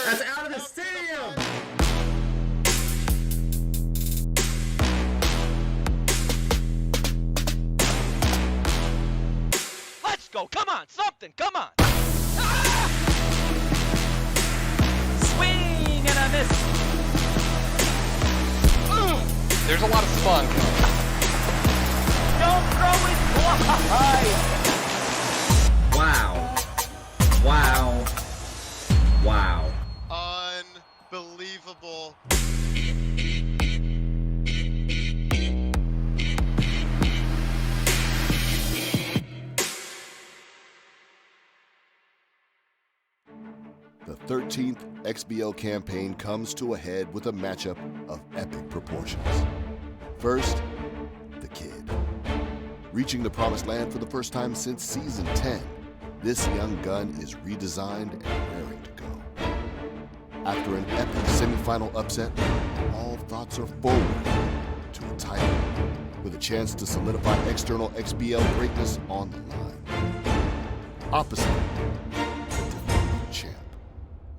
That's out of the stadium! Let's go! Come on! Something! Come on! Swing and a miss. There's a lot of spunk. Don't throw it wide. Wow. Wow. Wow. Unbelievable. The 13th XBL campaign comes to a head with a matchup of epic proportions. First, the kid. Reaching the promised land for the first time since Season 10, this young gun is redesigned and raring to go. After an epic semifinal upset, all thoughts are forward to a title, with a chance to solidify external XBL greatness on the line. Opposite,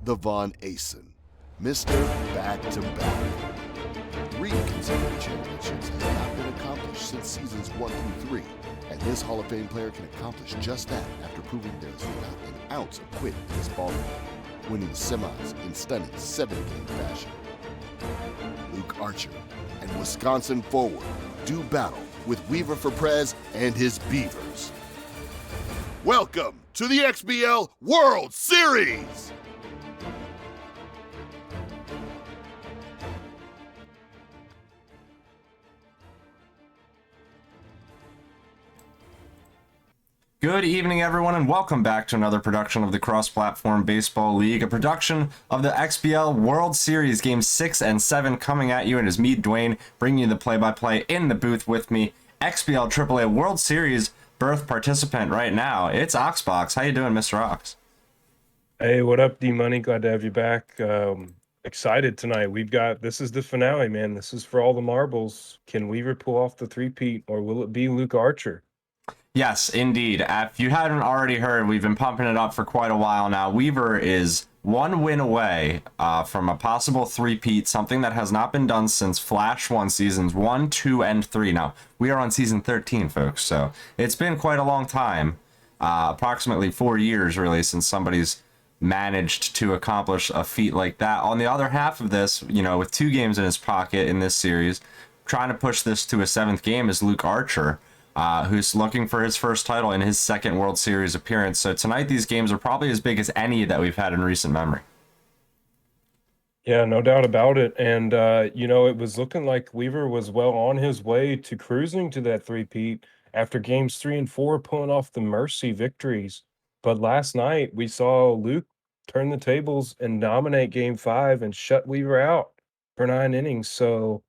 the Von Asen, Mr. Back-to-Back. 3 consecutive championships has not been accomplished since seasons 1 through 3, and this Hall of Fame player can accomplish just that after proving there's not an ounce of quit in this ballgame, winning the semis in stunning 7-game fashion. Luke Archer and Wisconsin forward do battle with Weaver4Prez and his Beavers. Welcome to the XBL World Series! Good evening, everyone, and welcome back to another production of the Cross-Platform Baseball League, a production of the XBL World Series Games 6 and 7 coming at you, and it's me, Dwayne, bringing you the play-by-play in the booth with me. XBL AAA World Series birth participant right now, it's Oxbox. How you doing, Mr. Ox? Hey, what up, D-Money? Glad to have you back. Excited tonight. This is the finale, man. This is for all the marbles. Can Weaver pull off the three-peat, or will it be Luke Archer? Yes, indeed. If you hadn't already heard, we've been pumping it up for quite a while now. Weaver is 1 win away from a possible three-peat, something that has not been done since Flash 1 seasons 1, 2, and 3. Now, we are on season 13, folks, so it's been quite a long time, approximately 4 years, really, since somebody's managed to accomplish a feat like that. On the other half of this, you know, with 2 games in his pocket in this series, trying to push this to a 7th game is Luke Archer, who's looking for his first title in his 2nd World Series appearance. So tonight, these games are probably as big as any that we've had in recent memory. Yeah, no doubt about it. And, you know, it was looking like Weaver was well on his way to cruising to that three-peat after games 3 and 4 pulling off the mercy victories. But last night, we saw Luke turn the tables and dominate game 5 and shut Weaver out for 9 innings. So,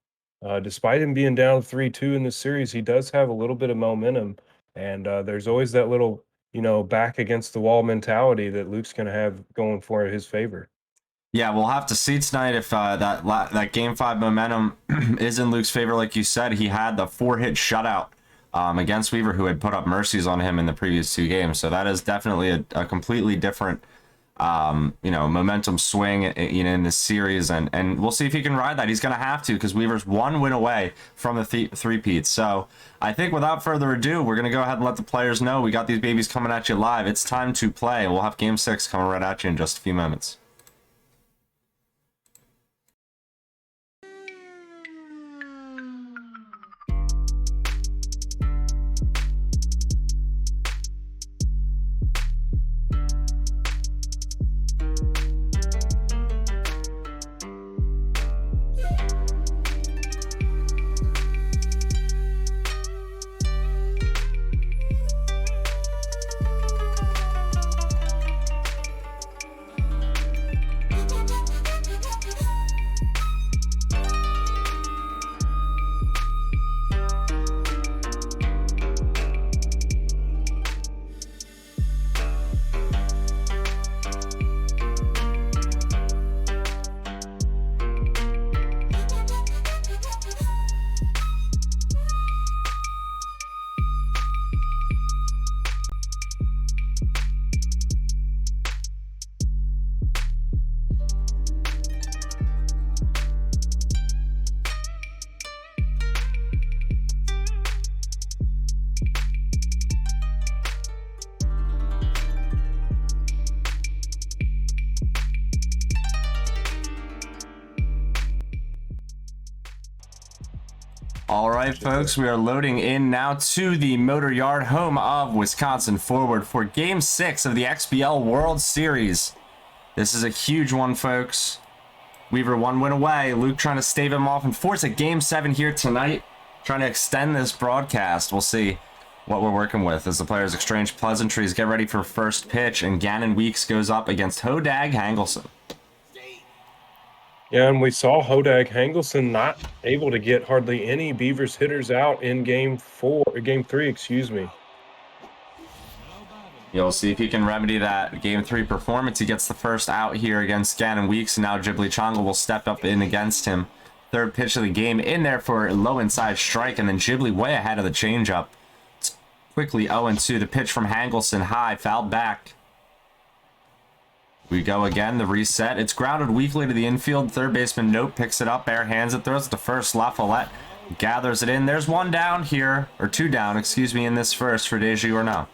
despite him being down 3-2 in this series, he does have a little bit of momentum, and there's always that little, you know, back against the wall mentality that Luke's going to have going for his favor. Yeah, we'll have to see tonight if that Game 5 momentum is in Luke's favor. Like you said, he had the 4-hit shutout against Weaver, who had put up mercies on him in the previous 2 games. So that is definitely a completely different you know, momentum swing in this series, and we'll see if he can ride that. He's going to have to, because Weaver's 1 win away from the three-peat. So I think without further ado, we're going to go ahead and let the players know we got these babies coming at you live. It's time to play. We'll have Game 6 coming right at you in just a few moments. All right, folks, we are loading in now to the Motor Yard, home of Wisconsin forward, for Game 6 of the XBL World Series. This is a huge one, folks. Weaver 1 win away. Luke trying to stave him off and force a Game 7 here tonight. Trying to extend this broadcast. We'll see what we're working with as the players exchange pleasantries, get ready for first pitch, and Gannon Weeks goes up against Hodag Hangelson. Yeah, and we saw Hodag Hangelson not able to get hardly any Beavers hitters out in Game 3, excuse me. You'll see if he can remedy that Game 3 performance. He gets the first out here against Gannon Weeks, and now Ghibli Chonga will step up in against him. Third pitch of the game in there for a low inside strike, and then Ghibli way ahead of the changeup. It's quickly 0-2. The pitch from Hangelson high, fouled back. We go again, the reset. It's grounded weakly to the infield. Third baseman Nope picks it up, bare hands it, throws it to first. LaFollette gathers it in. There's one down here, or two down, excuse me, in this first for DeGiorno.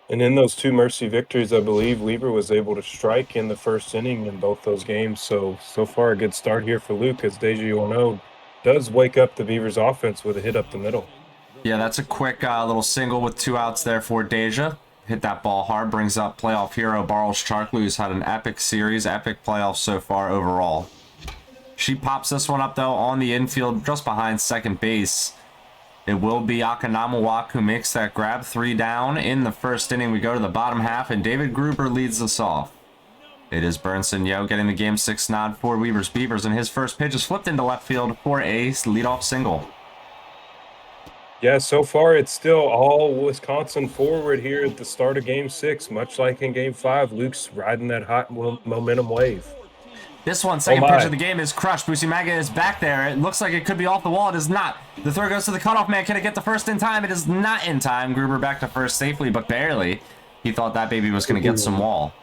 And in those two Mercy victories, I believe Weaver was able to strike in the first inning in both those games. So far a good start here for Luke, as DeGiorno does wake up the Beavers offense with a hit up the middle. Yeah, that's a quick little single with 2 outs there for Deja. Hit that ball hard, brings up playoff hero Barles Charkley, who's had an epic series, epic playoffs so far overall. She pops this one up, though, on the infield, just behind second base. It will be Akanamawak who makes that grab. 3 down in the first inning. We go to the bottom half, and David Gruber leads us off. It is Burnson Yo getting the Game 6 nod for Weaver's Beavers, and his first pitch is flipped into left field for a leadoff single. Yeah, so far it's still all Wisconsin forward here at the start of Game 6. Much like in Game 5, Luke's riding that hot momentum wave. This one, second pitch of the game, is crushed. Busimaga is back there. It looks like it could be off the wall. It is not. The throw goes to the cutoff man. Can it get to first in time? It is not in time. Gruber back to first safely, but barely. He thought that baby was going to get some wall.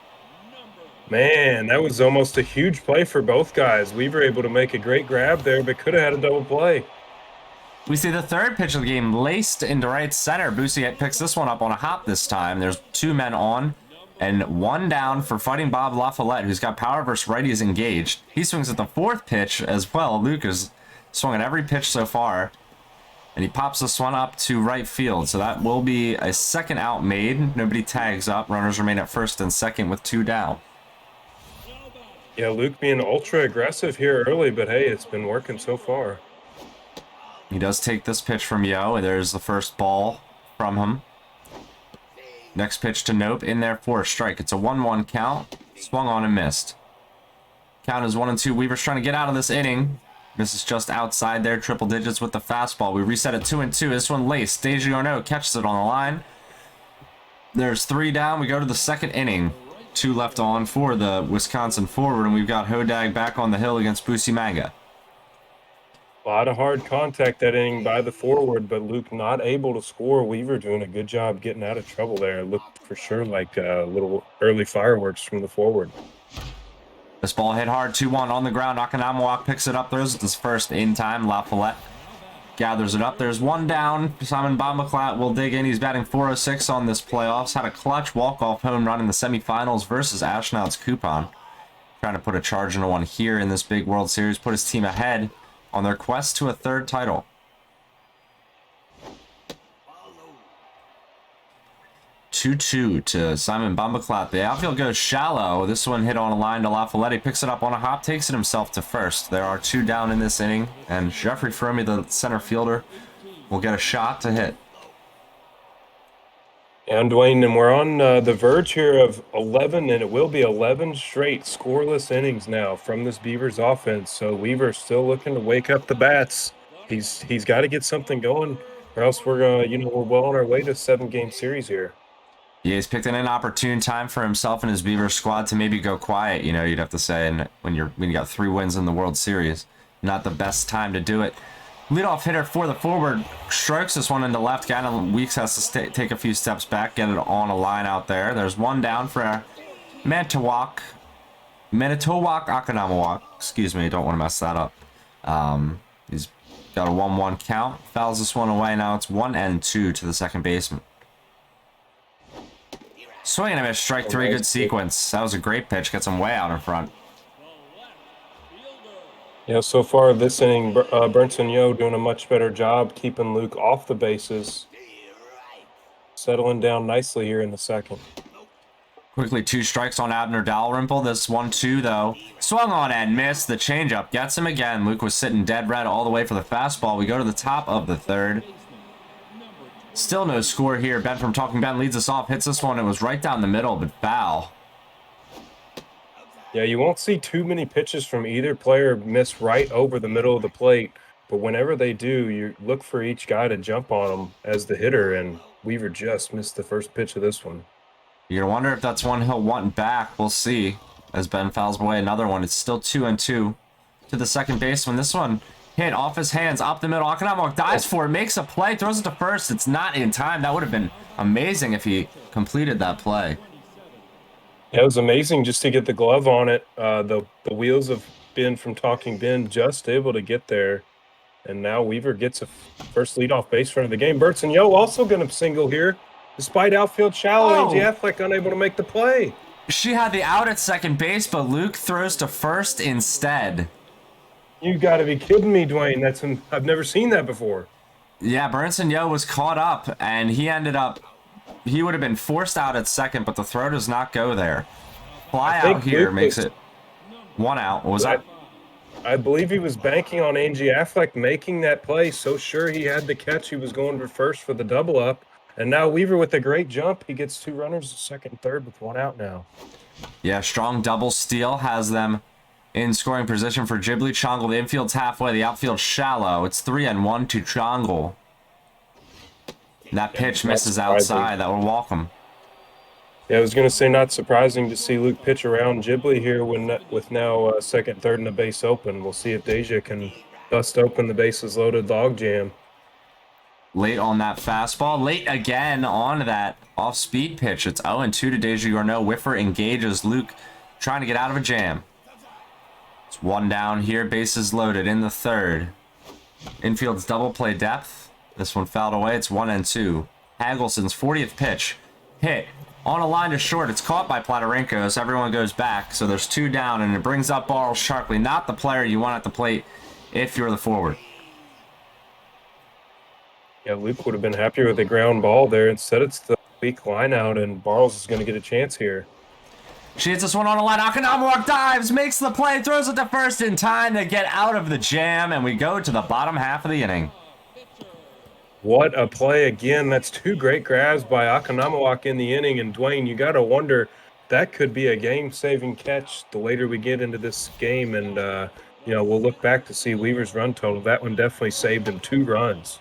Man, that was almost a huge play for both guys. We were able to make a great grab there, but could have had a double play. We see the third pitch of the game laced into right center. Busiek picks this one up on a hop this time. There's 2 men on and 1 down for Fighting Bob LaFollette, who's got power versus righties engaged. He swings at the 4th pitch as well. Luke has swung at every pitch so far, and he pops this one up to right field. So that will be a second out made. Nobody tags up. Runners remain at first and second with 2 down. Yeah, Luke being ultra aggressive here early, but hey, it's been working so far. He does take this pitch from Yo, and there's the first ball from him. Next pitch to Nope, in there for a strike. It's a 1-1 count. Swung on and missed. Count is 1-2. Weaver's trying to get out of this inning. Misses just outside there, triple digits with the fastball. We reset at 2-2. This one laced. DeGiorno catches it on the line. There's 3 down. We go to the second inning. 2 left on for the Wisconsin forward, and we've got Hodag back on the hill against Busimaga. A lot of hard contact that inning by the forward, but Luke not able to score. Weaver doing a good job getting out of trouble there. It looked for sure like little early fireworks from the forward. This ball hit hard, 2-1 on the ground. Akanamawak picks it up, throws it his first in time. LaFollette gathers it up. There's 1 down. Simon Bombaclat will dig in. He's batting .406 on this playoffs. Had a clutch walk-off home run in the semifinals versus Ashnod's Coupon. Trying to put a charge into one here in this big World Series. Put his team ahead on their quest to a 3rd title. Two to Simon Bombaclat. The outfield goes shallow. This one hit on a line to LaFollette. He picks it up on a hop, takes it himself to first. There are 2 down in this inning, and Jeffrey Fromme, the center fielder, will get a shot to hit. And Dwayne, and we're on the verge here of 11, and it will be 11 straight scoreless innings now from this Beavers offense. So Weaver's still looking to wake up the bats. He's got to get something going, or else we're we're well on our way to a 7-game series here. Yeah, he's picked an inopportune time for himself and his Beavers squad to maybe go quiet. You know, you'd have to say, and when you got 3 wins in the World Series, not the best time to do it. Leadoff hitter for the forward strokes this one into left. Gannon Weeks has to take a few steps back, get it on a line out there. There's 1 down for Manitowoc Akanamawak. Excuse me, I don't want to mess that up. He's got a 1-1 count. Fouls this one away. Now it's 1-2 to the second baseman. Swing and a miss, strike 3, good sequence. That was a great pitch. Gets him way out in front. Yeah, so far this inning, Burnson Yo doing a much better job keeping Luke off the bases. Settling down nicely here in the second. Quickly, 2 strikes on Abner Dalrymple. This 1-2, though. Swung on and missed. The changeup gets him again. Luke was sitting dead red all the way for the fastball. We go to the top of the third. Still no score here. Ben from Talking Ben leads us off. Hits this one. It was right down the middle, but foul. Yeah, you won't see too many pitches from either player miss right over the middle of the plate. But whenever they do, you look for each guy to jump on them as the hitter. And Weaver just missed the first pitch of this one. You're gonna wonder if that's one he'll want back. We'll see. As Ben fouls away another one. It's still 2-2 to the second baseman. This one hit off his hands, up the middle. Akanamoc dives for it, makes a play, throws it to first. It's not in time. That would have been amazing if he completed that play. Yeah, it was amazing just to get the glove on it. The wheels of Ben from Talking Ben just able to get there. And now Weaver gets a first leadoff base run of the game. Burnson Yo also going to single here. Despite outfield shallow, Angie Affleck unable to make the play. She had the out at second base, but Luke throws to first instead. You got to be kidding me, Dwayne. I've never seen that before. Yeah, Burnson Yo was caught up, and he would have been forced out at second, but the throw does not go there. Fly out here Luke makes it 1 out. What was that? I believe he was banking on Angie Affleck making that play. So sure he had the catch. He was going to first for the double up. And now Weaver with a great jump. He gets 2 runners, second and third with 1 out now. Yeah, strong double steal has them in scoring position for Ghibli. Chongle, the infield's halfway, the outfield's shallow. It's 3-1 to Chongle. That pitch misses outside. That will walk him. Yeah, I was going to say not surprising to see Luke pitch around Ghibli here with now second, third, and the base open. We'll see if Deja can bust open the bases loaded log jam. Late on that fastball. Late again on that off-speed pitch. It's 0-2 to Deja Yorno. Whiffer engages Luke trying to get out of a jam. It's 1 down here. Bases loaded in the third. Infield's double play depth. This one fouled away. It's 1-2. Hagelson's 40th pitch. Hit on a line to short. It's caught by Platarinkos. Everyone goes back. So there's 2 down, and it brings up Barles sharply. Not the player you want at the plate if you're the forward. Yeah, Luke would have been happier with the ground ball there. Instead, it's the weak line out, and Barles is going to get a chance here. She hits this one on the line. Akanamoc dives, makes the play, throws it to first in time to get out of the jam, and we go to the bottom half of the inning. What a play again. That's 2 great grabs by Akanamoc in the inning. And Dwayne, you got to wonder, that could be a game-saving catch the later we get into this game. And, we'll look back to see Weaver's run total. That one definitely saved him 2 runs.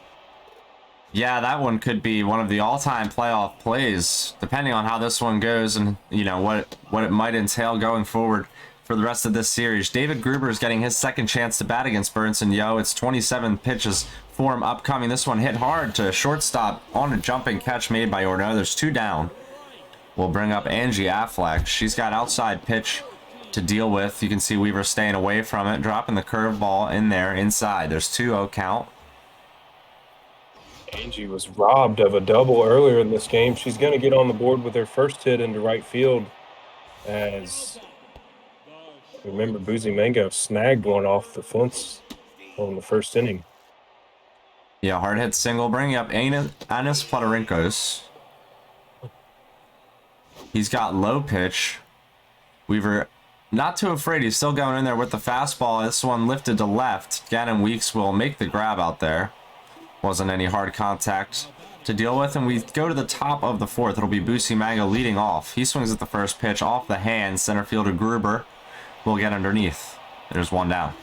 Yeah, that one could be one of the all-time playoff plays, depending on how this one goes and, what it might entail going forward for the rest of this series. David Gruber is getting his second chance to bat against Burnson Yo. It's 27 pitches for him upcoming. This one hit hard to shortstop on a jumping catch made by Yorno. There's 2 down. We'll bring up Angie Affleck. She's got outside pitch to deal with. You can see Weaver staying away from it, dropping the curveball in there inside. There's 2-0 count. Angie was robbed of a double earlier in this game. She's going to get on the board with her first hit into right field as, remember, Boozy Mango snagged one off the fence on the first inning. Yeah, hard hit single, bringing up Anis Platarinkos. He's got low pitch. Weaver not too afraid. He's still going in there with the fastball. This one lifted to left. Gannon Weeks will make the grab out there. Wasn't any hard contact to deal with, and we go to the top of the fourth. It'll be Boosie Mango leading off. He swings at the first pitch off the hand. Center fielder Gruber will get underneath. There's 1 down.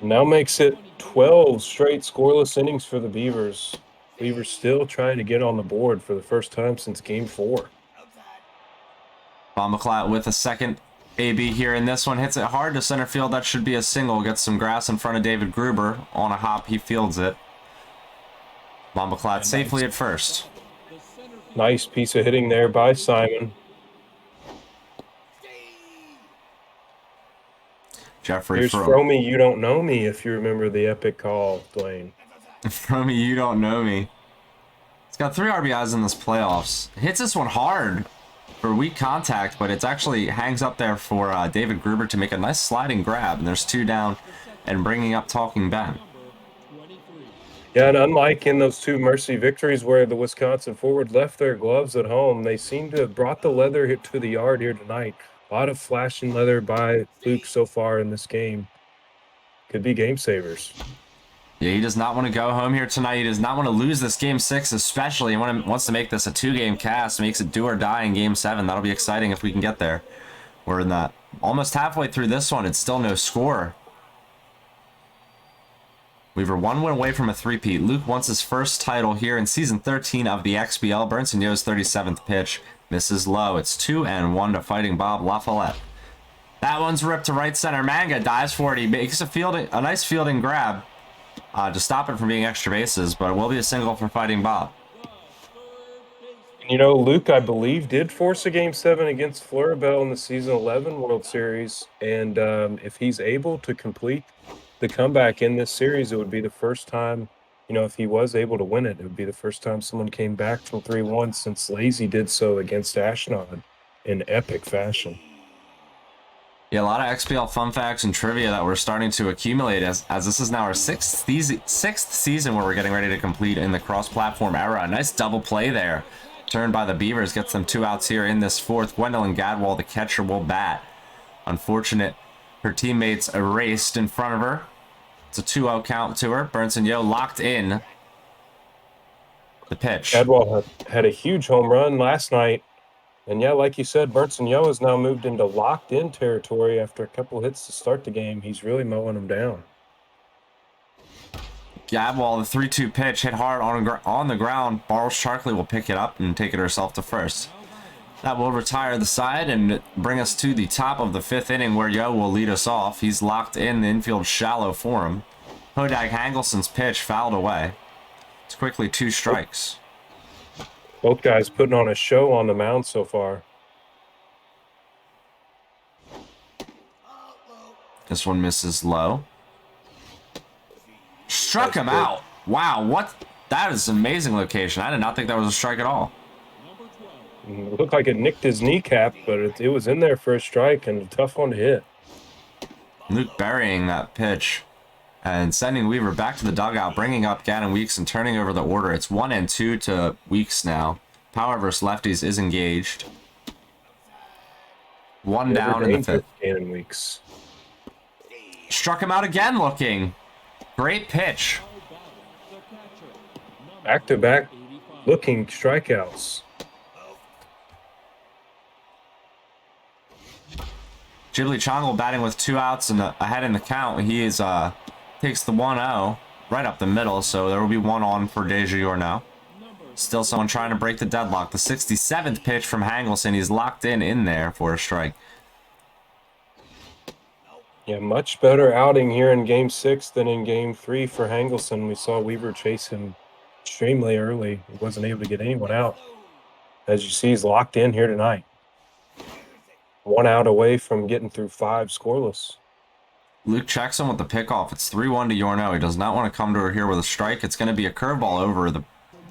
Now makes it 12 straight scoreless innings for the Beavers. Beavers still trying to get on the board for the first time since Game 4. Bombaclat with a second AB here, and this one hits it hard to center field. That should be a single. Gets some grass in front of David Gruber. On a hop, he fields it. Bombaclat safely at first. Nice piece of hitting there by Simon. Jeffrey Here's Fromy, you don't know me, if you remember the epic call, Dwayne. Fromy, you don't know me. He's got 3 RBIs in this playoffs. Hits this one hard. for weak contact, but it's actually hangs up there for David Gruber to make a nice sliding grab, and there's 2 down and bringing up Talking Ben. Yeah, and unlike in those 2 Mercy victories where the Wisconsin forward left their gloves at home, they seem to have brought the leather hit to the yard here tonight. A lot of flashing leather by Luke so far in this game. Could be game savers. Yeah, he does not want to go home here tonight. He does not want to lose this Game 6, especially. He wants to make this a 2-game cast, makes it do or die in Game 7. That'll be exciting if we can get there. We're in that almost halfway through this one. It's still no score. Weaver 1 win away from a 3-peat. Luke wants his first title here in Season 13 of the XBL. Burnson Yo's 37th pitch misses low. It's 2-1 to Fighting Bob LaFollette. That one's ripped to right center. Manga dives for it. He makes a nice fielding grab to stop it from being extra bases, but it will be a single for Fighting Bob. You know, Luke, I believe, did force a Game 7 against Floribel in the Season 11 World Series, and if he's able to complete the comeback in this series, it would be the first time, you know, if he was able to win it, it would be the first time someone came back from 3-1 since Lazy did so against Ashnod in epic fashion. Yeah, a lot of XBL fun facts and trivia that we're starting to accumulate as this is now our sixth season where we're getting ready to complete in the cross-platform era. A nice double play there. Turned by the Beavers, gets them 2 outs here in this 4th. Gwendolyn Gadwall, the catcher, will bat. Unfortunate, her teammates erased in front of her. It's a 2-0 count to her. Burnson Yo locked in the pitch. Gadwall had a huge home run last night. And yeah, like you said, Burnson Yo has now moved into locked-in territory after a couple hits to start the game. He's really mowing them down. Gadwall, the 3-2 pitch, hit hard on the ground. Barles Sharkley will pick it up and take it herself to first. That will retire the side and bring us to the top of the 5th inning where Yo will lead us off. He's locked in the infield shallow for him. Hodag Hangelson's pitch fouled away. It's quickly 2 strikes. Both guys putting on a show on the mound so far. This one misses low. Struck him out. Wow, what? That is an amazing location. I did not think that was a strike at all. It looked like it nicked his kneecap, but it was in there for a strike and a tough one to hit. Luke burying that pitch and sending Weaver back to the dugout, bringing up Gannon Weeks and turning over the order. It's 1-2 to Weeks now. Power versus lefties is engaged. 1 down in the 5th. Gannon Weeks. Struck him out again looking. Great pitch. Back-to-back looking strikeouts. Ghibli Chongle batting with 2 outs and ahead in the count. He is takes the 1-0 right up the middle, so there will be 1 on for DeJour now. Still someone trying to break the deadlock. The 67th pitch from Hangelson. He's locked in there for a strike. Yeah, much better outing here in Game 6 than in Game 3 for Hangelson. We saw Weaver chase him extremely early. He wasn't able to get anyone out. As you see, he's locked in here tonight. 1 out away from getting through 5 scoreless. Luke checks him with the pickoff. It's 3-1 to Yorno. He does not want to come to her here with a strike. It's going to be a curveball over the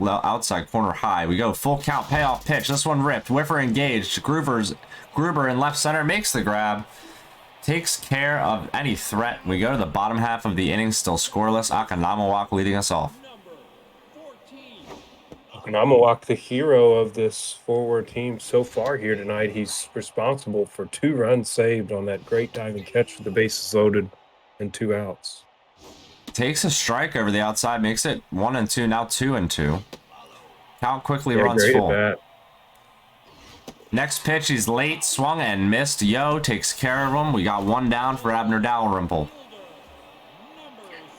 outside corner high. We go full count payoff pitch. This one ripped. Whiffer engaged. Gruber in left center makes the grab. Takes care of any threat. We go to the bottom half of the inning, still scoreless. Akanamawak leading us off. Akanamawak, the hero of this forward team so far here tonight. He's responsible for 2 runs saved on that great diving catch with the bases loaded and 2 outs. Takes a strike over the outside, makes it 1-2, now 2-2. Count quickly runs great full. at bat. Next pitch, he's late, swung and missed. Yo takes care of him. We got 1 down for Abner Dalrymple.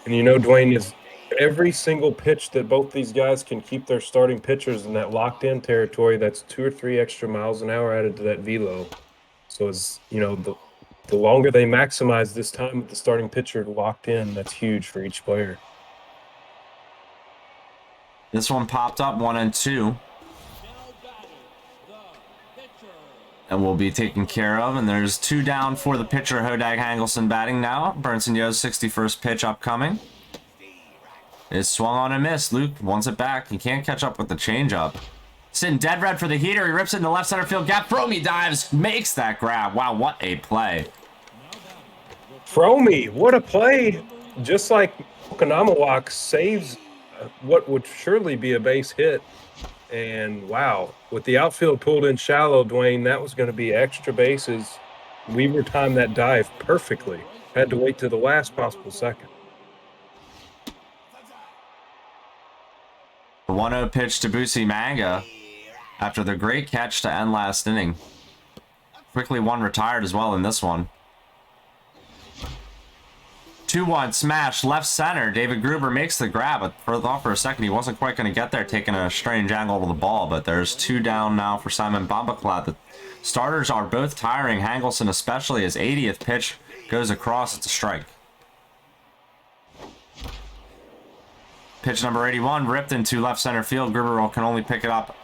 And you know, Dwayne, is every single pitch that both these guys can keep their starting pitchers in that locked-in territory, that's 2 or 3 extra miles an hour added to that velo. So as you know, the longer they maximize this time with the starting pitcher locked in, that's huge for each player. This one popped up 1-2. And will be taken care of. And there's 2 down for the pitcher, Hodag Hangelson batting now. Burnson Yo's 61st pitch upcoming. Is swung on and missed. Luke wants it back. He can't catch up with the changeup. Sitting dead red for the heater. He rips it in the left center field gap. Fromy dives, makes that grab. Wow, what a play. Fromy, what a play. Just like Okanamawak saves what would surely be a base hit. And wow, with the outfield pulled in shallow, Dwayne, that was going to be extra bases. Weaver timed that dive perfectly. Had to wait to the last possible second. The 1-0 pitch to Busi Manga after the great catch to end last inning. Quickly one retired as well in this one. 2-1 smash left center. David Gruber makes the grab, but thought for a second he wasn't quite going to get there, taking a strange angle to the ball. But there's 2 down now for Simon Bombaclat. The starters are both tiring. Hangelson especially. His 80th pitch goes across. It's a strike. Pitch number 81 ripped into left center field. Gruber can only pick it up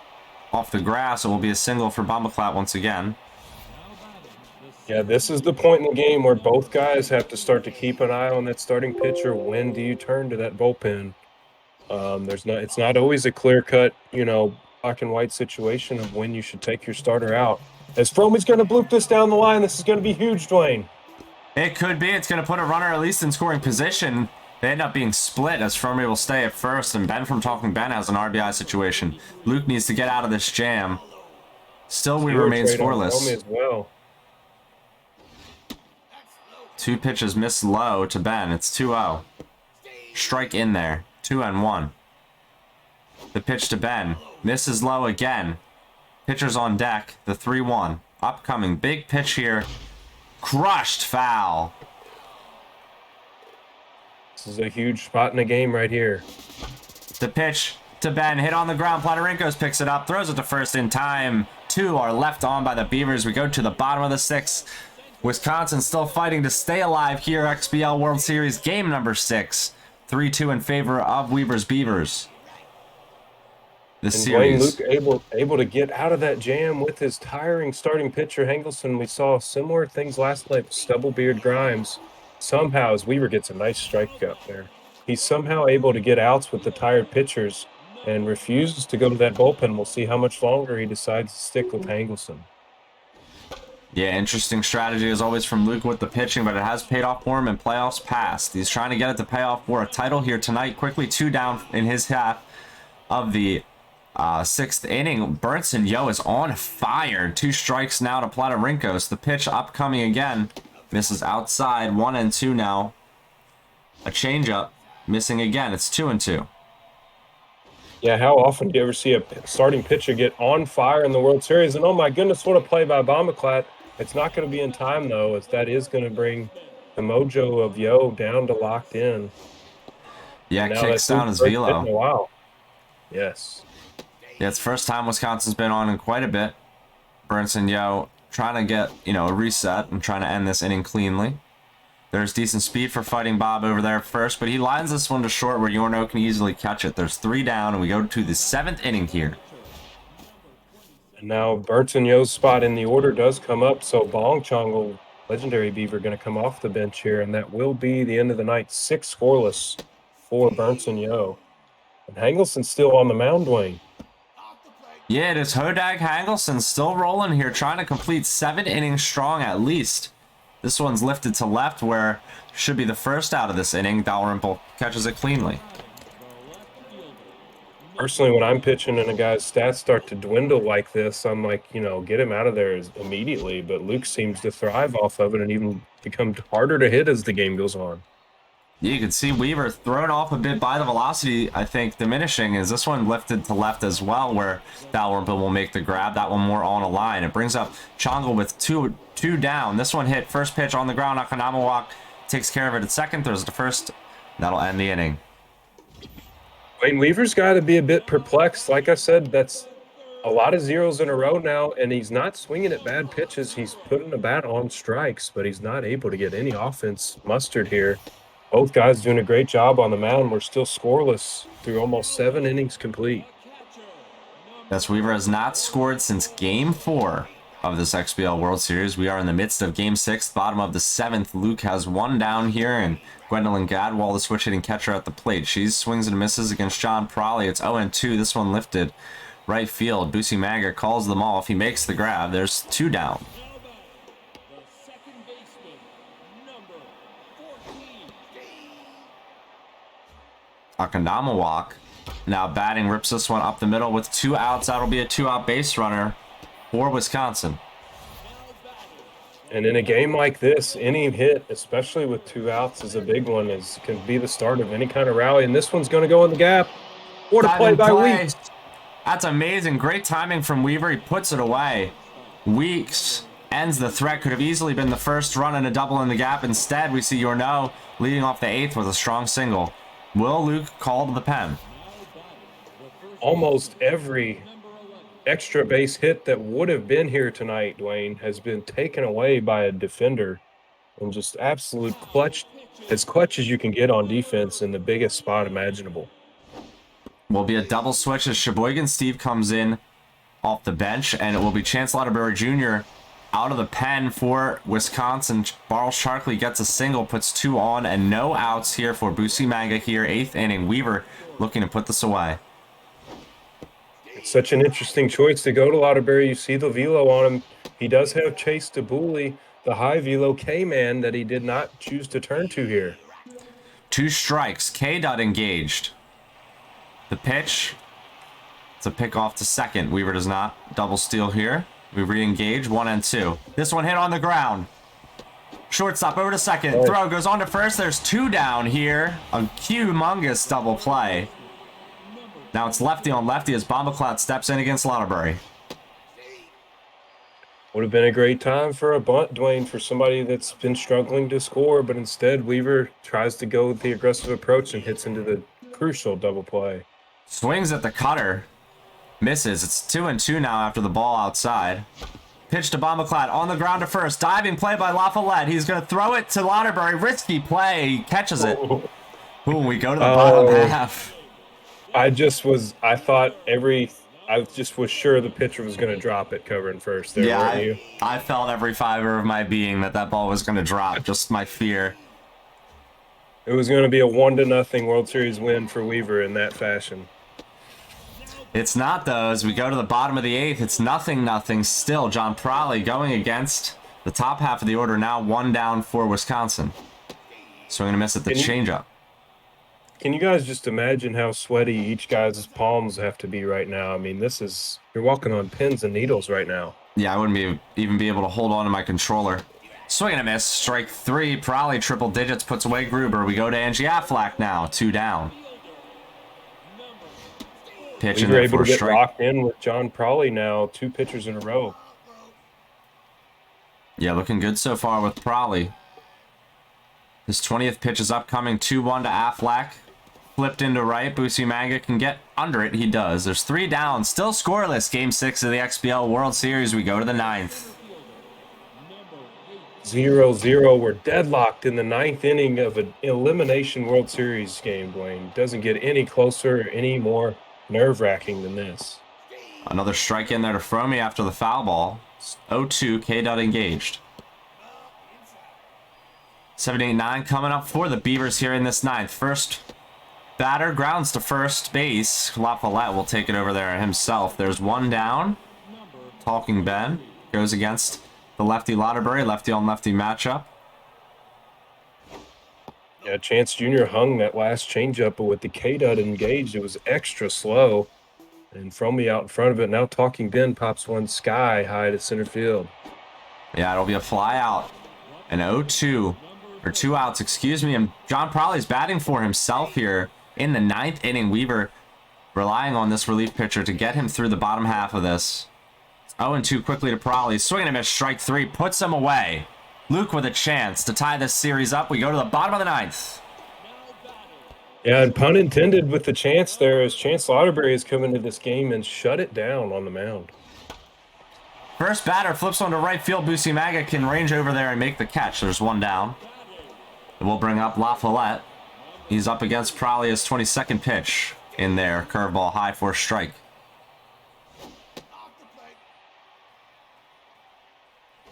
off the grass. It will be a single for Bombaclat once again. Yeah, this is the point in the game where both guys have to start to keep an eye on that starting pitcher. When do you turn to that bullpen? It's not always a clear-cut, black and white situation of when you should take your starter out. As Fromy's going to bloop this down the line, this is going to be huge, Dwayne. It could be. It's going to put a runner at least in scoring position. They end up being split as Fromy will stay at first, and Ben from Talking Ben has an RBI situation. Luke needs to get out of this jam. Still, we remain scoreless. Fromy as well. 2 pitches missed low to Ben. It's 2-0. Strike in there. 2-1. The pitch to Ben. Misses low again. Pitcher's on deck. The 3-1. Upcoming. Big pitch here. Crushed foul. This is a huge spot in the game right here. The pitch to Ben. Hit on the ground. Platarinkos picks it up. Throws it to first in time. 2 are left on by the Beavers. We go to the bottom of the 6th. Wisconsin still fighting to stay alive here. XBL World Series game number 6. 3-2 in favor of Weber's Beavers. The series. Dwayne, Luke able to get out of that jam with his tiring starting pitcher Hangelson. We saw similar things last night with Stubblebeard Grimes. Somehow, as Weaver gets a nice strike up there, he's somehow able to get outs with the tired pitchers and refuses to go to that bullpen. We'll see how much longer he decides to stick with Hangelson. Yeah, interesting strategy as always from Luke with the pitching, but it has paid off for him in playoffs past. He's trying to get it to pay off for a title here tonight. Quickly 2 down in his half of the 6th inning. Burnson Yo is on fire. 2 strikes now to Platarinkos. The pitch upcoming again. Misses outside. 1-2 now. A changeup. Missing again. It's 2-2. Yeah, how often do you ever see a starting pitcher get on fire in the World Series? And oh my goodness, what a play by Bombaclat. It's not going to be in time, though, as that is going to bring the mojo of Yo down to locked in. Yeah, kicks down his velo. Wow. Yes. Yeah, it's the first time Wisconsin's been on in quite a bit. Burnson Yo trying to get, a reset and trying to end this inning cleanly. There's decent speed for Fighting Bob over there first, but he lines this one to short where Yorno can easily catch it. There's 3 down, and we go to the 7th inning here. And now Burnson Yo's spot in the order does come up, so Bong Chongle, legendary Beaver, going to come off the bench here, and that will be the end of the night. 6 scoreless for Burnson Yo. And Hangelson's still on the mound, Dwayne. Yeah, it is Hodag Hangelson still rolling here, trying to complete 7 innings strong at least. This one's lifted to left where should be the first out of this inning. Dalrymple catches it cleanly. Personally, when I'm pitching and a guy's stats start to dwindle like this, I'm like, get him out of there immediately. But Luke seems to thrive off of it and even become harder to hit as the game goes on. You can see Weaver thrown off a bit by the velocity, I think, diminishing. Is this one lifted to left as well, where Dalrymple will make the grab. That one more on a line. It brings up Chongle with two down. This one hit first pitch on the ground. Okanamawak takes care of it at second, throws it to first. That'll end the inning. Wayne Weaver's got to be a bit perplexed. Like I said, that's a lot of zeros in a row now, and he's not swinging at bad pitches. He's putting the bat on strikes, but he's not able to get any offense mustered here. Both guys doing a great job on the mound. We're still scoreless through almost 7 innings complete. Yes, Weaver has not scored since Game 4 of this XBL World Series. We are in the midst of Game 6, bottom of the 7th. Luke has 1 down here, and Gwendolyn Gadwall, the switch-hitting catcher at the plate. She swings and misses against John Prawley. It's 0-2. This one lifted right field. Busimaga calls them off. He makes the grab. There's 2 down. Akandama walk. Now batting, rips this one up the middle with 2 outs. That'll be a 2-out base runner for Wisconsin. And in a game like this, any hit, especially with 2 outs, is a big one. Can be the start of any kind of rally. And this one's going to go in the gap. What a play by Weeks! That's amazing. Great timing from Weaver. He puts it away. Weeks ends the threat. Could have easily been the first run and a double in the gap. Instead, we see Yorno leading off the 8th with a strong single. Will Luke call to the pen? Almost every extra base hit that would have been here tonight, Dwayne, has been taken away by a defender. And just absolute clutch, as clutch as you can get on defense in the biggest spot imaginable. Will be a double switch as Sheboygan Steve comes in off the bench, and it will be Chance Lauderberry Jr. out of the pen for Wisconsin. Barles Sharkley gets a single, puts 2 on, and no outs here for Busimaga here. 8th inning. Weaver looking to put this away. It's such an interesting choice to go to Lauderberry. You see the velo on him. He does have Chase DeBooley, the high velo K-man that he did not choose to turn to here. 2 strikes. K-Dot engaged. The pitch. It's a pick off to second. Weaver does not double steal here. We re-engage. 1 and 2. This one hit on the ground. Shortstop over to second. Oh. Throw goes on to first. There's 2 down here. A humongous double play. Now it's lefty on lefty as Bombacloud steps in against Lauderberry. Would have been a great time for a bunt, Dwayne, for somebody that's been struggling to score, but instead Weaver tries to go with the aggressive approach and hits into the crucial double play. Swings at the cutter. Misses. It's 2 and 2 now after the ball outside. Pitch to Bombaclad on the ground to first. Diving play by LaFollette. He's going to throw it to Lauderberry. Risky play. He catches it. Ooh, we go to the bottom half. I just was sure the pitcher was going to drop it covering first there, weren't you? I felt every fiber of my being that ball was going to drop. Just my fear. It was going to be a 1-0 World Series win for Weaver in that fashion. It's not, though. As we go to the bottom of the 8th, it's 0-0 still. John Prolly going against the top half of the order now. 1 down for Wisconsin. Swing and a miss at the changeup. Can you guys just imagine how sweaty each guy's palms have to be right now? I mean, you're walking on pins and needles right now. Yeah, I wouldn't even be able to hold on to my controller. Swing and a miss. Strike 3. Prolly triple digits puts away Gruber. We go to Angie Aflac now. 2 down. Pitch We in were there able for to a get strike. locked in with John Prolly now, 2 pitchers in a row. Yeah, looking good so far with Prolly. His 20th pitch is upcoming. 2-1 to Aflac. Flipped into right. Busimaga can get under it. He does. There's 3 down. Still scoreless. Game 6 of the XBL World Series. We go to the 9th. 0-0. We're deadlocked in the 9th inning of an elimination World Series game, Dwayne. Doesn't get any closer or any more nerve-wracking than this. Another strike in there to Fromy after the foul ball. 0-2. K-Dot engaged. 7-8-9 coming up for the Beavers here in this 9th. First batter grounds to first base. LaFollette will take it over there himself. There's 1 down. Talking Ben goes against the lefty Lauderberry. Lefty on lefty matchup. Yeah, Chance Jr. hung that last changeup, but with the K-Dot engaged, it was extra slow. And Fromy out in front of it. Now Talking Ben pops one sky high to center field. Yeah, it'll be a fly out. An 0-2. Or 2 outs, excuse me. And John Prolly's batting for himself here in the 9th inning. Weaver relying on this relief pitcher to get him through the bottom half of this. 0-2 quickly to Prolly. Swing and a miss. Strike 3. Puts him away. Luke with a chance to tie this series up. We go to the bottom of the 9th. Yeah, and pun intended with the chance there, as Chance Lauderberry has come into this game and shut it down on the mound. First batter flips on to right field. Busimaga can range over there and make the catch. There's 1 down. And we'll bring up LaFollette. He's up against Prolly, his 22nd pitch in there. Curveball high for a strike.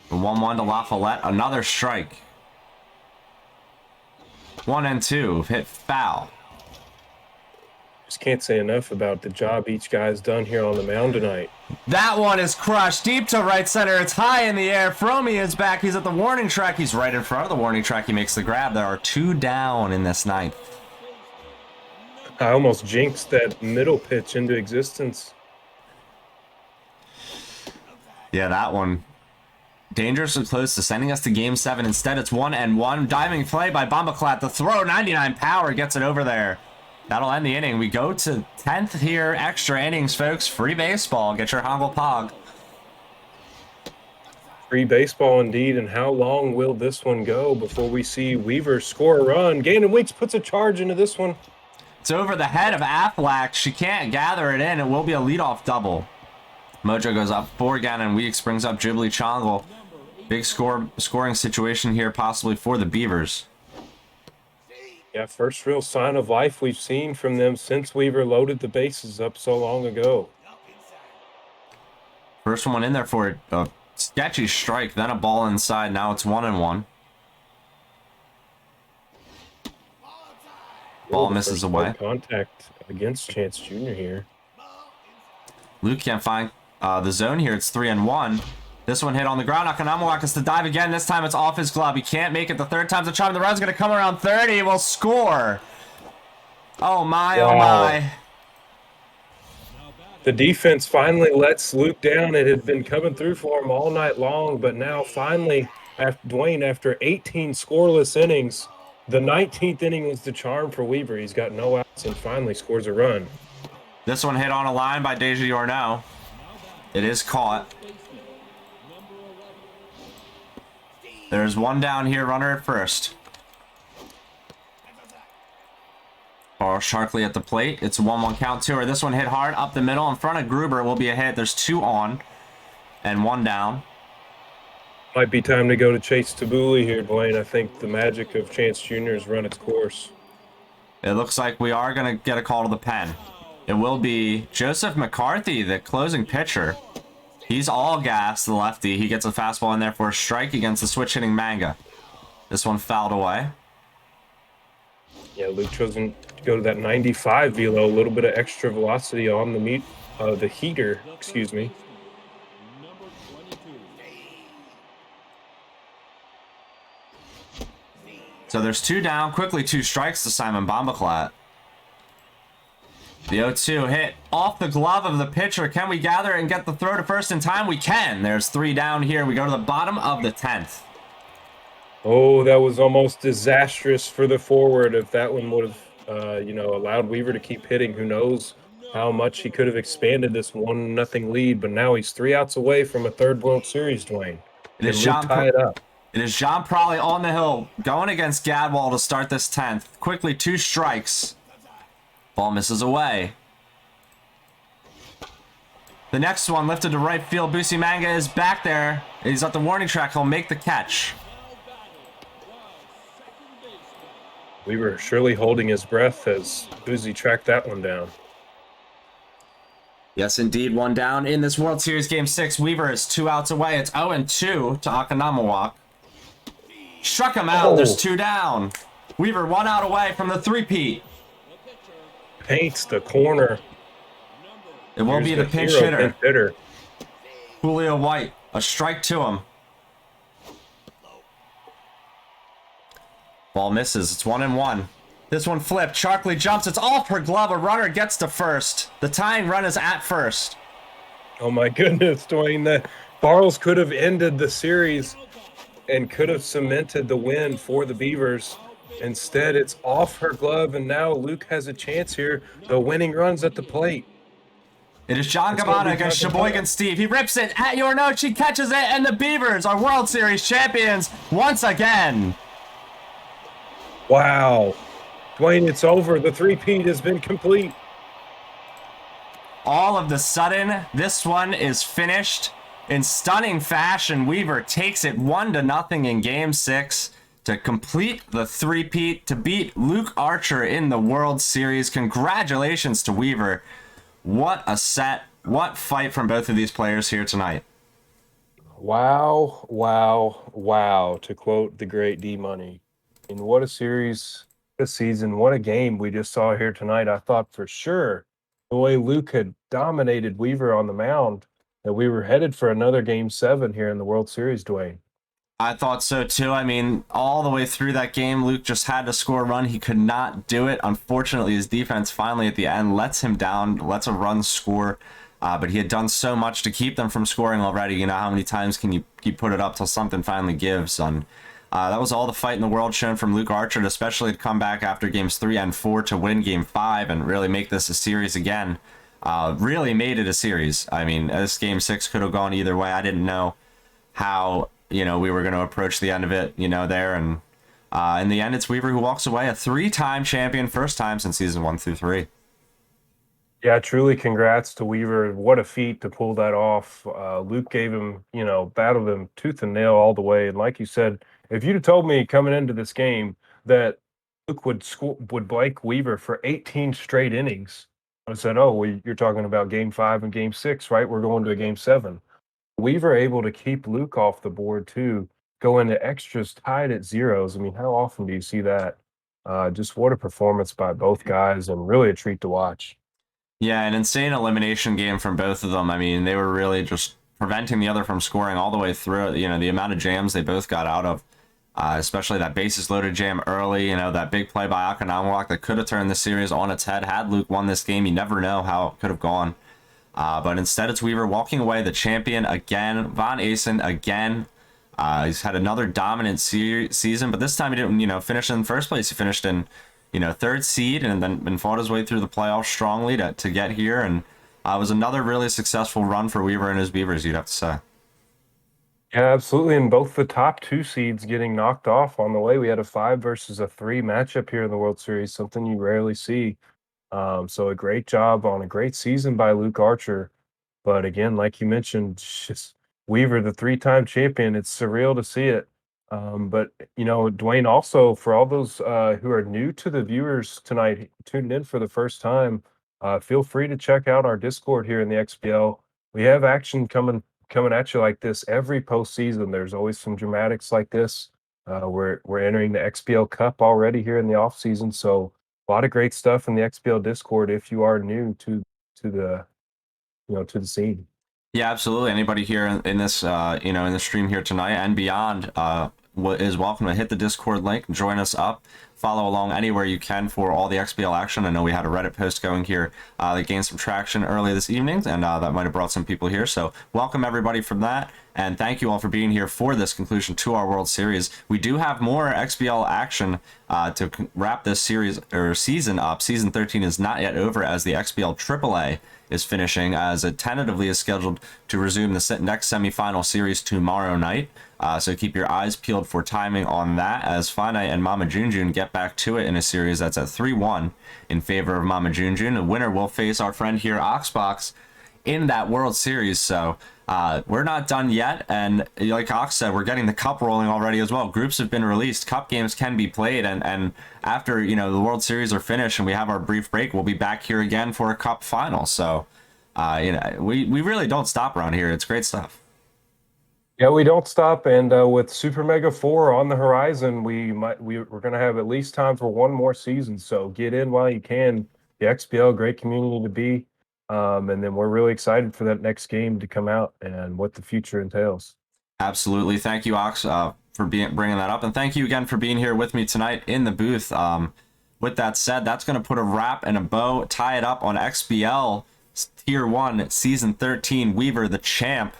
The 1-1 to LaFollette. Another strike. 1 and 2. Hit foul. Just can't say enough about the job each guy's done here on the mound tonight. That one is crushed deep to right center. It's high in the air. Fromy is back. He's at the warning track. He's right in front of the warning track. He makes the grab. There are 2 down in this ninth. I almost jinxed that middle pitch into existence. Yeah, that one. Dangerously close to sending us to game 7. Instead, it's 1-1. Diving play by Bombaclat. The throw, 99 power, gets it over there. That'll end the inning. We go to 10th here. Extra innings, folks. Free baseball. Get your Hoggle Pog. Free baseball indeed. And how long will this one go before we see Weaver score a run? Gannon Weeks puts a charge into this one. It's over the head of Affleck. She can't gather it in. It will be a leadoff double. Mojo goes up for Gannon Weeks. Brings up Ghibli Chongle. Big scoring situation here possibly for the Beavers. Yeah, first real sign of life we've seen from them since Weaver loaded the bases up so long ago. First one in there for a sketchy strike, then a ball inside. Now it's 1-1. Ball misses away. Contact against Chance Jr. here. Luke can't find the zone here. It's 3-1. This one hit on the ground. Akanamawa has to dive again. This time it's off his glove. He can't make it the third time's a charm. The run's going to come around 30. He will score. Oh, my, wow. Oh, my. The defense finally lets Luke down. It had been coming through for him all night long, but now finally, Dwayne, after 18 scoreless innings, the 19th inning was the charm for Weaver. He's got no outs and finally scores a run. This one hit on a line by Deja Yorno. It is caught. There's one down here, runner at first. Carl Sharkley at the plate. It's a 1-1 count to her. This one hit hard up the middle in front of Gruber. It will be a hit. There's 2 on and 1 down. Might be time to go to Chase Tabuli here, Dwayne. I think the magic of Chance Jr. has run its course. It looks like we are going to get a call to the pen. It will be Joseph McCarthy, the closing pitcher. He's all gas, the lefty. He gets a fastball in there for a strike against the switch-hitting Manga. This one fouled away. Yeah, Luke chosen to go to that 95 velo, a little bit of extra velocity on the heater, excuse me. So there's 2 down, quickly 2 strikes to Simon Bombaclat. The 0-2 hit off the glove of the pitcher. Can we gather and get the throw to first in time? We can. There's 3 down here. We go to the bottom of the 10th. Oh, that was almost disastrous for the forward. If that one would have, allowed Weaver to keep hitting, who knows how much he could have expanded this 1-0 lead. But now he's 3 outs away from a third World Series, Dwayne. It is Luke tie it up. It is Jean Prolly on the hill, going against Gadwall to start this 10th. Quickly 2 strikes. Ball misses away. The next one lifted to right field. Busi Manga is back there. He's at the warning track. He'll make the catch. We were surely holding his breath as Busi tracked that one down. Yes, indeed. 1 down in this World Series Game 6. Weaver is 2 outs away. It's 0-2 to Akanamawa. Struck him out. Oh. There's 2 down. Weaver 1 out away from the 3-peat. Paints the corner. It will be the pinch hitter. Julio White. A strike to him. Ball misses. It's 1-1. This one flipped. Sharkley jumps. It's off her glove. A runner gets to first. The tying run is at first. Oh my goodness, Dwayne. That Barles could have ended the series and could have cemented the win for the Beavers. Instead, it's off her glove, and now Luke has a chance here. The winning run's at the plate. It is John Gabbana against Sheboygan Steve. He rips it at your note. She catches it, and the Beavers are World Series champions once again. Wow. Dwayne, it's over. The 3-peat has been complete. All of the sudden, this one is finished in stunning fashion. Weaver takes it 1-0 in Game 6 to complete the 3-peat, to beat Luke Archer in the World Series. Congratulations to Weaver. What a set. What fight from both of these players here tonight. Wow, wow, wow, to quote the great D-Money. And what a series this season. What a game we just saw here tonight. I thought for sure the way Luke had dominated Weaver on the mound that we were headed for another Game 7 here in the World Series, Dwayne. I thought so too. I mean, all the way through that game, Luke just had to score a run. He could not do it. Unfortunately, his defense finally at the end lets him down, lets a run score. But he had done so much to keep them from scoring already. You know, how many times can you put it up till something finally gives? And that was all the fight in the world shown from Luke Archer, especially to come back after games 3 and 4 to win game 5 and really make this a series again. Really made it a series. I mean, this game 6 could have gone either way. I didn't know how, you know, we were going to approach the end of it, you know, there. And in the end, it's Weaver who walks away a 3-time champion, first time since season 1 through 3. Yeah, truly congrats to Weaver. What a feat to pull that off. Luke gave him, you know, battled him tooth and nail all the way. And like you said, if you'd have told me coming into this game that Luke would blank Weaver for 18 straight innings, I said, oh, well, you're talking about game 5 and game 6, right? We're going to a game 7. Weaver able to keep Luke off the board too, go into extras tied at zeros. I mean, how often do you see that? Just what a performance by both guys, and really a treat to watch. Yeah, an insane elimination game from both of them. I mean, they were really just preventing the other from scoring all the way through. You know, the amount of jams they both got out of, especially that bases loaded jam early, you know, that big play by Akanamawak that could have turned the series on its head. Had Luke won this game, you never know how it could have gone. But instead, it's Weaver walking away the champion again. Von Asen again. He's had another dominant season, but this time he didn't, you know, finish in first place. He finished in, you know, 3rd seed and then fought his way through the playoffs strongly to get here. And it was another really successful run for Weaver and his Beavers, you'd have to say. Yeah, absolutely. And both the top 2 seeds getting knocked off on the way. We had a 5 versus a 3 matchup here in the World Series, something you rarely see. So a great job on a great season by Luke Archer. But again, like you mentioned, just Weaver, the 3-time champion, it's surreal to see it. But, you know, Dwayne, also for all those who are new to the viewers tonight, tuned in for the first time, feel free to check out our Discord here in the XBL. We have action coming at you like this every postseason. There's always some dramatics like this. We're entering the XBL Cup already here in the off season, so a lot of great stuff in the XBL Discord if you are new to the scene. Yeah, absolutely. Anybody here in this, you know, in the stream here tonight and beyond, is welcome to hit the Discord link, join us up, follow along anywhere you can for all the XBL action. I know we had a Reddit post going here that gained some traction early this evening, and that might have brought some people here. So welcome everybody from that, and thank you all for being here for this conclusion to our World Series. We do have more XBL action to wrap this series or season up. Season 13 is not yet over, as the XBL AAA is finishing, as it tentatively is scheduled to resume the next semifinal series tomorrow night. So keep your eyes peeled for timing on that, as Finite and Mama Junjun get back to it in a series that's at 3-1 in favor of Mama Junjun. The winner will face our friend here, Oxbox, in that World Series. So we're not done yet, and like Ox said, we're getting the cup rolling already as well. Groups have been released, cup games can be played, and after, you know, the World Series are finished and we have our brief break, we'll be back here again for a cup final. So you know, we really don't stop around here. It's great stuff. Yeah, we don't stop, and with Super Mega 4 on the horizon, we're going to have at least time for one more season. So get in while you can. The XBL, great community to be, and then we're really excited for that next game to come out and what the future entails. Absolutely, thank you, Ox, for bringing that up, and thank you again for being here with me tonight in the booth. With that said, that's going to put a wrap and a bow, tie it up on XBL Tier 1 Season 13. Weaver, the champ.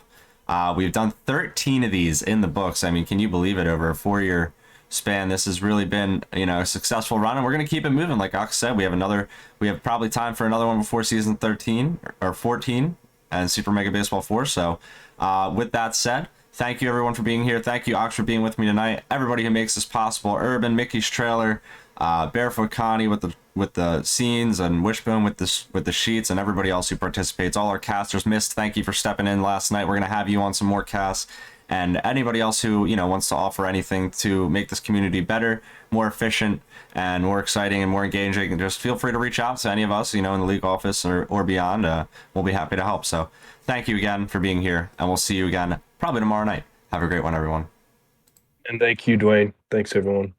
We've done 13 of these in the books. I mean, can you believe it? Over a 4-year span, this has really been, you know, a successful run, and we're going to keep it moving. Like Ox said, we have probably time for another one before season 13 or 14 and Super Mega Baseball 4. So with that said, thank you everyone for being here. Thank you, Ox, for being with me tonight. Everybody who makes this possible: Urban, Mickey's Trailer, Barefoot Connie with the scenes, and Wishbone with the sheets, and everybody else who participates. All our casters missed, thank you for stepping in last night. We're gonna have you on some more casts, and anybody else who, you know, wants to offer anything to make this community better, more efficient, and more exciting and more engaging, just feel free to reach out to any of us, you know, in the league office or beyond. We'll be happy to help. So thank you again for being here, and we'll see you again probably tomorrow night. Have a great one, everyone. And thank you, Dwayne. Thanks, everyone.